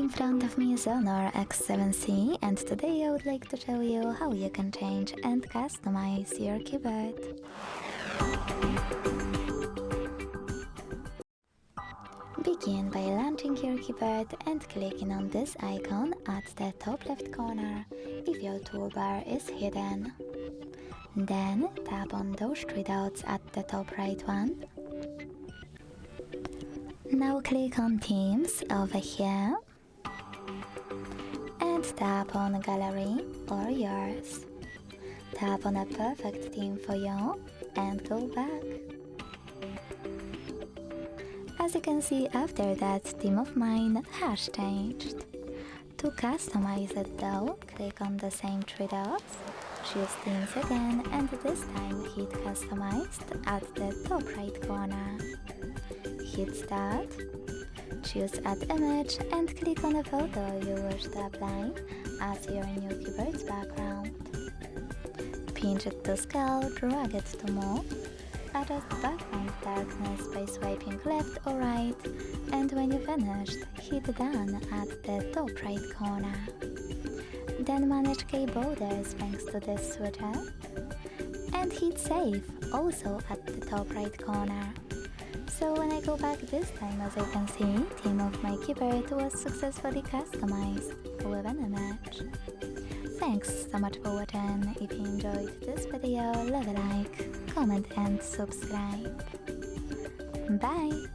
In front of me is HONOR X7c, and today I would like to show you how you can change and customize your keyboard. Begin by launching your keyboard and clicking on this icon at the top left corner if your toolbar is hidden. Then tap on those three dots at the top right one. Now click on Themes over here and tap on Gallery or Yours. Tap on a perfect theme for you and go back. As you can see, after that, theme of mine has changed. To customize it though, click on the same three dots, choose Themes again, and this time hit Customized at the top right corner. Hit Start, choose Add Image and click on a photo you wish to apply as your new keyboard's background. Pinch it to scale, drag it to move, adjust background darkness by swiping left or right, and when you're finished, hit Done at the top right corner. Then manage key borders thanks to this switcher, and hit Save also at the top right corner. So when I go back this time, as you can see, theme of my keyboard was successfully customized with an image. Thanks so much for watching. If you enjoyed this video, leave a like, comment and subscribe. Bye!